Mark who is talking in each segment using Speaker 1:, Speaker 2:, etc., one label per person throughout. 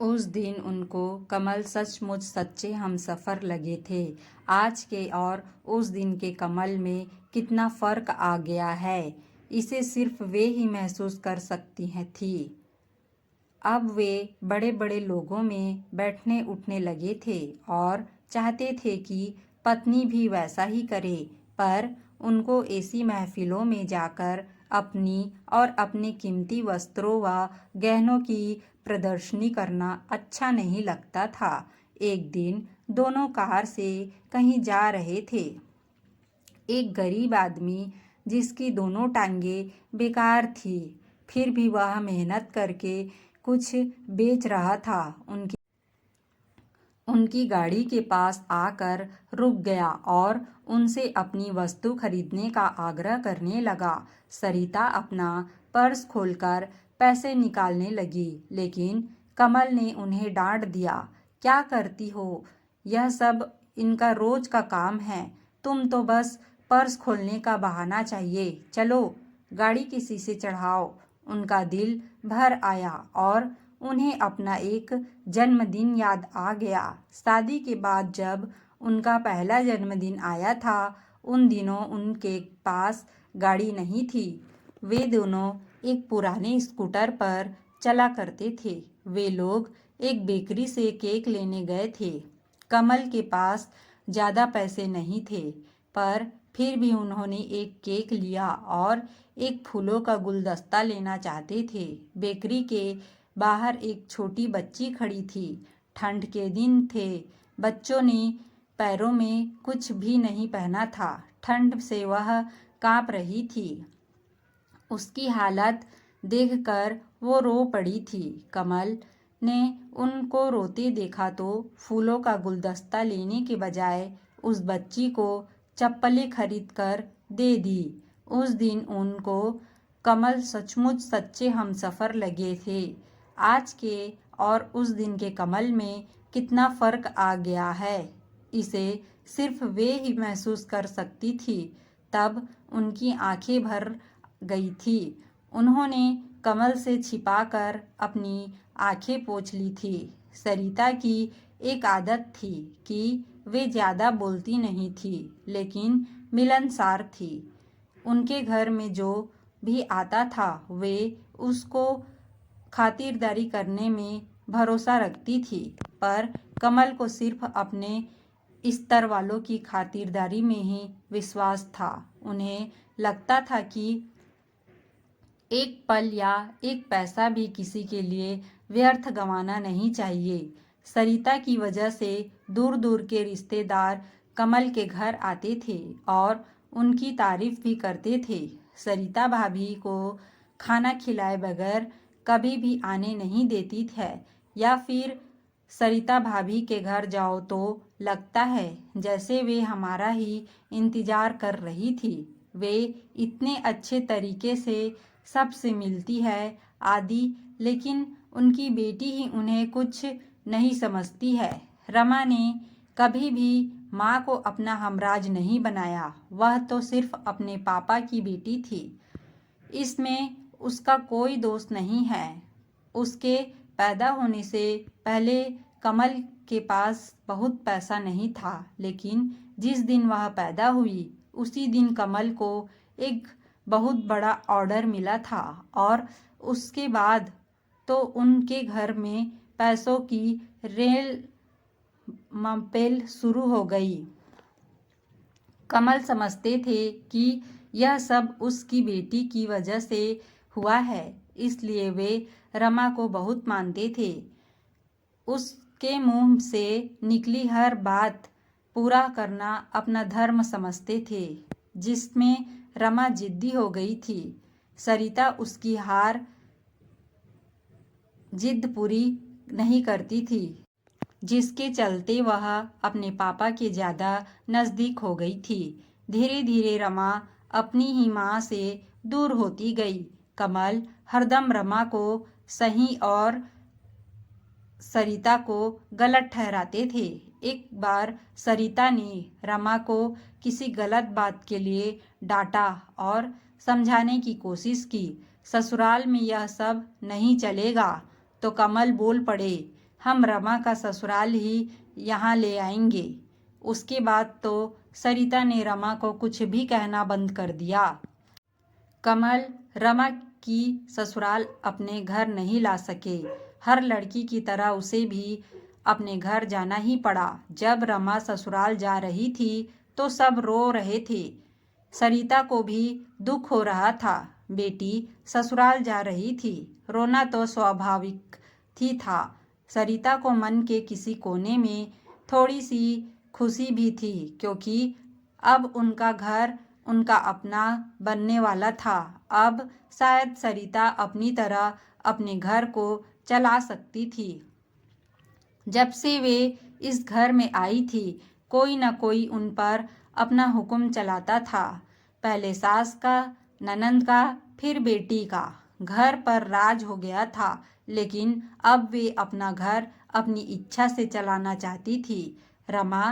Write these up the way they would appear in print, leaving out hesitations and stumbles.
Speaker 1: उस दिन उनको कमल सचमुच सच्चे हमसफ़र लगे थे। आज के और उस दिन के कमल में कितना फ़र्क आ गया है, इसे सिर्फ वे ही महसूस कर सकती हैं थी। अब वे बड़े बड़े लोगों में बैठने उठने लगे थे और चाहते थे कि पत्नी भी वैसा ही करे, पर उनको ऐसी महफिलों में जाकर अपनी और अपने कीमती वस्त्रों व गहनों की प्रदर्शनी करना अच्छा नहीं लगता था। एक दिन दोनों कार से कहीं जा रहे थे। एक गरीब आदमी जिसकी दोनों टांगें बेकार थी, फिर भी वह मेहनत करके कुछ बेच रहा था, उनकी गाड़ी के पास आकर रुक गया और उनसे अपनी वस्तु खरीदने का आग्रह करने लगा। सरिता अपना पर्स खोलकर पैसे निकालने लगी, लेकिन कमल ने उन्हें डांट दिया। क्या करती हो? यह सब इनका रोज का काम है। तुम तो बस पर्स खोलने का बहाना चाहिए। चलो गाड़ी के शीशे चढ़ाओ। उनका दिल भर आया और उन्हें अपना एक जन्मदिन याद आ गया। शादी के बाद जब उनका पहला जन्मदिन आया था, उन दिनों उनके पास गाड़ी नहीं थी। वे दोनों एक पुराने स्कूटर पर चला करते थे। वे लोग एक बेकरी से केक लेने गए थे। कमल के पास ज़्यादा पैसे नहीं थे, पर फिर भी उन्होंने एक केक लिया और एक फूलों का गुलदस्ता लेना चाहते थे। बेकरी के बाहर एक छोटी बच्ची खड़ी थी। ठंड के दिन थे। बच्चों ने पैरों में कुछ भी नहीं पहना था। ठंड से वह कांप रही थी। उसकी हालत देखकर वो रो पड़ी थी। कमल ने उनको रोते देखा तो फूलों का गुलदस्ता लेने के बजाय उस बच्ची को चप्पलें खरीद कर दे दी। उस दिन उनको कमल सचमुच सच्चे हमसफ़र लगे थे। आज के और उस दिन के कमल में कितना फ़र्क आ गया है, इसे सिर्फ वे ही महसूस कर सकती थी। तब उनकी आंखें भर गई थी। उन्होंने कमल से छिपाकर अपनी आंखें पोंछ ली थी। सरिता की एक आदत थी कि वे ज़्यादा बोलती नहीं थी, लेकिन मिलनसार थी। उनके घर में जो भी आता था, वे उसको खातिरदारी करने में भरोसा रखती थी, पर कमल को सिर्फ अपने स्तर वालों की खातिरदारी में ही विश्वास था। उन्हें लगता था कि एक पल या एक पैसा भी किसी के लिए व्यर्थ गंवाना नहीं चाहिए। सरिता की वजह से दूर दूर के रिश्तेदार कमल के घर आते थे और उनकी तारीफ भी करते थे। सरिता भाभी को खाना खिलाए बगैर कभी भी आने नहीं देती है, या फिर सरिता भाभी के घर जाओ तो लगता है जैसे वे हमारा ही इंतजार कर रही थी। वे इतने अच्छे तरीके से सबसे मिलती है आदि, लेकिन उनकी बेटी ही उन्हें कुछ नहीं समझती है। रमा ने कभी भी माँ को अपना हमराज नहीं बनाया। वह तो सिर्फ अपने पापा की बेटी थी। इसमें उसका कोई दोष नहीं है। उसके पैदा होने से पहले कमल के पास बहुत पैसा नहीं था, लेकिन जिस दिन वह पैदा हुई उसी दिन कमल को एक बहुत बड़ा ऑर्डर मिला था और उसके बाद तो उनके घर में पैसों की रेल मपेल शुरू हो गई। कमल समझते थे कि यह सब उसकी बेटी की वजह से हुआ है, इसलिए वे रमा को बहुत मानते थे। उसके मुंह से निकली हर बात पूरा करना अपना धर्म समझते थे, जिसमें रमा जिद्दी हो गई थी। सरिता उसकी हार जिद पूरी नहीं करती थी, जिसके चलते वह अपने पापा के ज़्यादा नज़दीक हो गई थी। धीरे धीरे रमा अपनी ही माँ से दूर होती गई। कमल हरदम रमा को सही और सरिता को गलत ठहराते थे। एक बार सरिता ने रमा को किसी गलत बात के लिए डांटा और समझाने की कोशिश की। ससुराल में यह सब नहीं चलेगा, तो कमल बोल पड़े, हम रमा का ससुराल ही यहाँ ले आएंगे। उसके बाद तो सरिता ने रमा को कुछ भी कहना बंद कर दिया। कमल रमा की ससुराल अपने घर नहीं ला सके। हर लड़की की तरह उसे भी अपने घर जाना ही पड़ा। जब रमा ससुराल जा रही थी तो सब रो रहे थे। सरिता को भी दुख हो रहा था। बेटी ससुराल जा रही थी, रोना तो स्वाभाविक ही था। सरिता को मन के किसी कोने में थोड़ी सी खुशी भी थी, क्योंकि अब उनका घर उनका अपना बनने वाला था। अब शायद सरिता अपनी तरह अपने घर को चला सकती थी। जब से वे इस घर में आई थी, कोई न कोई उन पर अपना हुक्म चलाता था। पहले सास का, ननंद का, फिर बेटी का। घर पर राज हो गया था, लेकिन अब वे अपना घर अपनी इच्छा से चलाना चाहती थी। रमा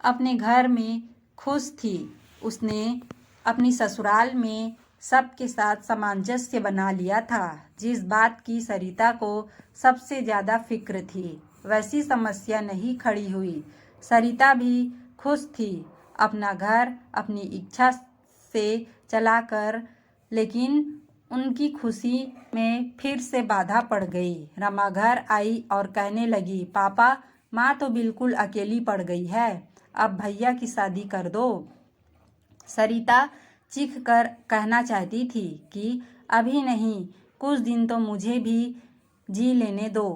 Speaker 1: अपने घर में खुश थी। उसने अपनी ससुराल में सबके साथ सामंजस्य बना लिया था। जिस बात की सरिता को सबसे ज़्यादा फिक्र थी, वैसी समस्या नहीं खड़ी हुई। सरिता भी खुश थी अपना घर अपनी इच्छा से चलाकर, लेकिन उनकी खुशी में फिर से बाधा पड़ गई। रमा घर आई और कहने लगी, पापा, माँ तो बिल्कुल अकेली पड़ गई है, अब भैया की शादी कर दो। सरिता चीख कर कहना चाहती थी कि अभी नहीं, कुछ दिन तो मुझे भी जी लेने दो,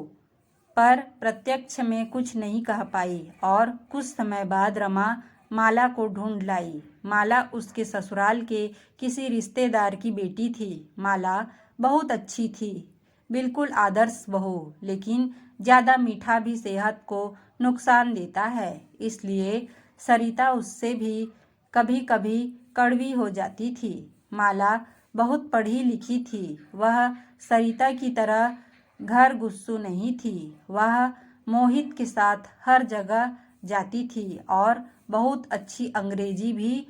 Speaker 1: पर प्रत्यक्ष में कुछ नहीं कह पाई। और कुछ समय बाद रमा माला को ढूंढ लाई। माला उसके ससुराल के किसी रिश्तेदार की बेटी थी। माला बहुत अच्छी थी, बिल्कुल आदर्श बहू, लेकिन ज़्यादा मीठा भी सेहत को नुकसान देता है। इसलिए सरिता उससे भी कभी कभी कड़वी हो जाती थी। माला बहुत पढ़ी लिखी थी। वह सरिता की तरह घर गुस्सू नहीं थी। वह मोहित के साथ हर जगह जाती थी और बहुत अच्छी अंग्रेजी भी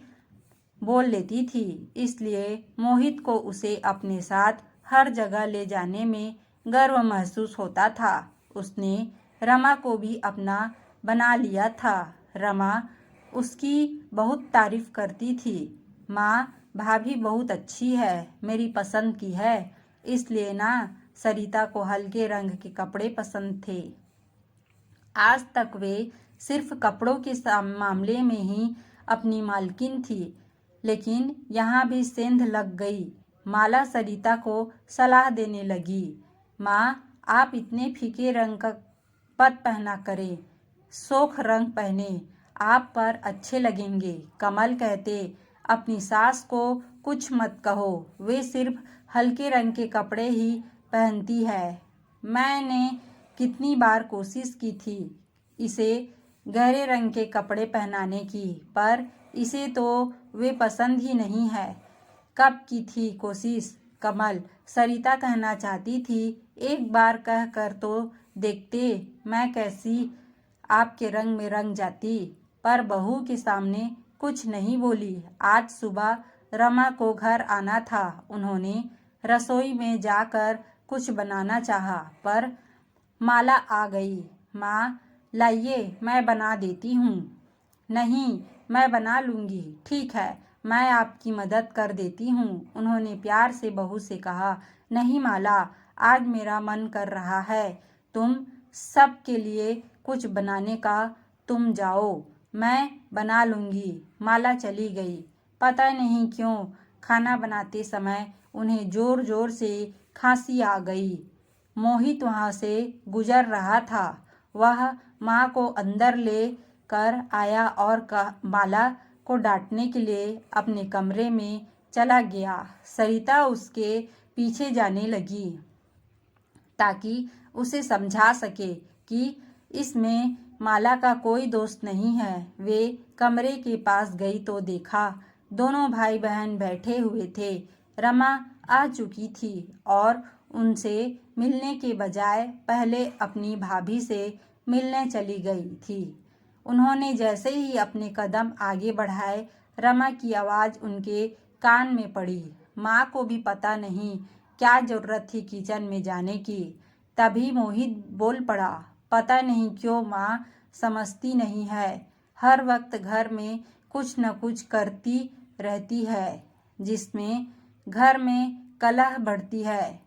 Speaker 1: बोल लेती थी। इसलिए मोहित को उसे अपने साथ हर जगह ले जाने में गर्व महसूस होता था। उसने रमा को भी अपना बना लिया था। रमा उसकी बहुत तारीफ करती थी। माँ, भाभी बहुत अच्छी है, मेरी पसंद की है। इसलिए ना सरिता को हल्के रंग के कपड़े पसंद थे। आज तक वे सिर्फ कपड़ों के मामले में ही अपनी मालकिन थी, लेकिन यहाँ भी सेंध लग गई। माला सरिता को सलाह देने लगी, माँ, आप इतने फीके रंग का मत पहना करें, सोख रंग पहने, आप पर अच्छे लगेंगे। कमल कहते, अपनी सास को कुछ मत कहो, वे सिर्फ हल्के रंग के कपड़े ही पहनती है। मैंने कितनी बार कोशिश की थी इसे गहरे रंग के कपड़े पहनाने की, पर इसे तो वे पसंद ही नहीं है। कब की थी कोशिश? कमल सरिता कहना चाहती थी, एक बार कह कर तो देखते, मैं कैसी आपके रंग में रंग जाती। पर बहू के सामने कुछ नहीं बोली। आज सुबह रमा को घर आना था। उन्होंने रसोई में जाकर कुछ बनाना चाहा, पर माला आ गई। माँ, लाइए, मैं बना देती हूँ। नहीं, मैं बना लूँगी। ठीक है, मैं आपकी मदद कर देती हूँ, उन्होंने प्यार से बहू से कहा। नहीं माला, आज मेरा मन कर रहा है तुम सब के लिए कुछ बनाने का। तुम जाओ, मैं बना लूँगी। माला चली गई। पता नहीं क्यों खाना बनाते समय उन्हें ज़ोर ज़ोर से खांसी आ गई। मोहित वहाँ से गुजर रहा था। वह माँ को अंदर ले कर आया और माला को डांटने के लिए अपने कमरे में चला गया। सरिता उसके पीछे जाने लगी ताकि उसे समझा सके कि इसमें माला का कोई दोष नहीं है। वे कमरे के पास गई तो देखा दोनों भाई बहन बैठे हुए थे। रमा आ चुकी थी और उनसे मिलने के बजाय पहले अपनी भाभी से मिलने चली गई थी। उन्होंने जैसे ही अपने कदम आगे बढ़ाए, रमा की आवाज़ उनके कान में पड़ी। माँ को भी पता नहीं क्या जरूरत थी किचन में जाने की। तभी मोहित बोल पड़ा, पता नहीं क्यों माँ समझती नहीं है। हर वक्त घर में कुछ न कुछ करती रहती है जिसमें घर में कलह बढ़ती है।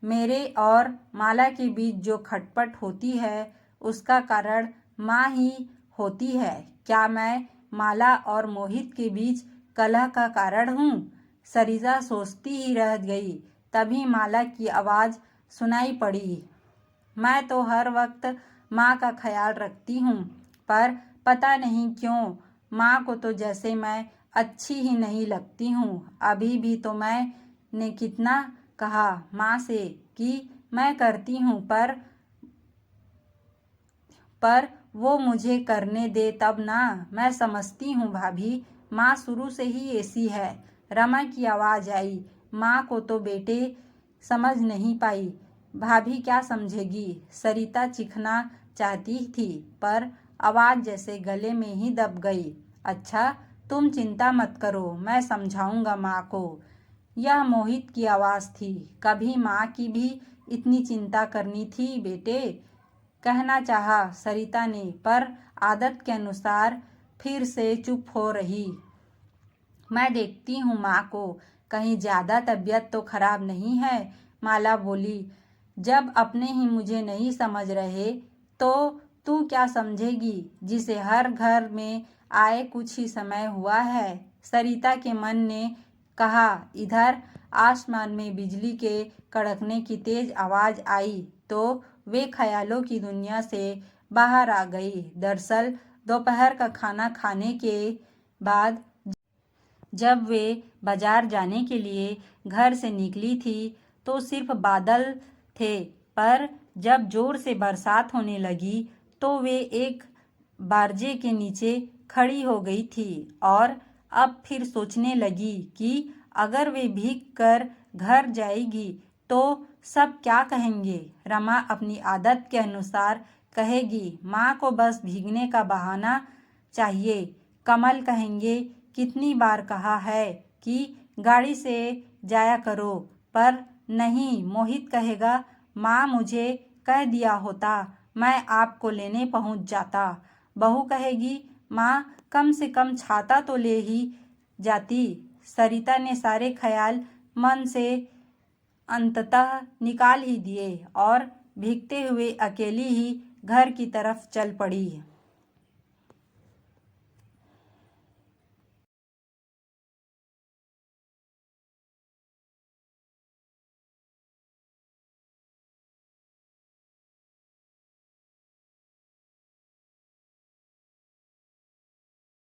Speaker 1: मेरे और माला के बीच जो खटपट होती है उसका कारण माँ ही होती है। क्या मैं माला और मोहित के बीच कलह का कारण हूँ? सरिता सोचती ही रह गई। तभी माला की आवाज़ सुनाई पड़ी। मैं तो हर वक्त माँ का ख्याल रखती हूँ, पर पता नहीं क्यों माँ को तो जैसे मैं अच्छी ही नहीं लगती हूँ। अभी भी तो मैंने कितना कहा माँ से कि मैं करती हूँ, पर वो मुझे करने दे तब ना। मैं समझती हूँ भाभी, माँ शुरू से ही ऐसी है। रमा की आवाज़ आई। माँ को तो बेटे समझ नहीं पाई, भाभी क्या समझेगी? सरिता चिखना चाहती थी पर आवाज़ जैसे गले में ही दब गई। अच्छा, तुम चिंता मत करो, मैं समझाऊंगा माँ को। यह मोहित की आवाज़ थी। कभी माँ की भी इतनी चिंता करनी थी बेटे? कहना चाहा सरिता ने, पर आदत के अनुसार फिर से चुप हो रही। मैं देखती हूँ माँ को, कहीं ज़्यादा तबीयत तो खराब नहीं है? माला बोली। जब अपने ही मुझे नहीं समझ रहे तो तू क्या समझेगी जिसे हर घर में आए कुछ ही समय हुआ है? सरिता के मन ने कहा। इधर आसमान में बिजली के कड़कने की तेज आवाज़ आई तो वे ख्यालों की दुनिया से बाहर आ गई। दरअसल दोपहर का खाना खाने के बाद जब वे बाजार जाने के लिए घर से निकली थी तो सिर्फ बादल थे, पर जब जोर से बरसात होने लगी तो वे एक बारजे के नीचे खड़ी हो गई थी और अब फिर सोचने लगी कि अगर वे भीग कर घर जाएगी तो सब क्या कहेंगे। रमा अपनी आदत के अनुसार कहेगी, माँ को बस भीगने का बहाना चाहिए। कमल कहेंगे, कितनी बार कहा है कि गाड़ी से जाया करो, पर नहीं। मोहित कहेगा, माँ मुझे कह दिया होता मैं आपको लेने पहुँच जाता। बहू कहेगी, माँ कम से कम छाता तो ले ही जाती। सरिता ने सारे ख्याल मन से अंततः निकाल ही दिए और भीगते हुए अकेली ही घर की तरफ चल पड़ी।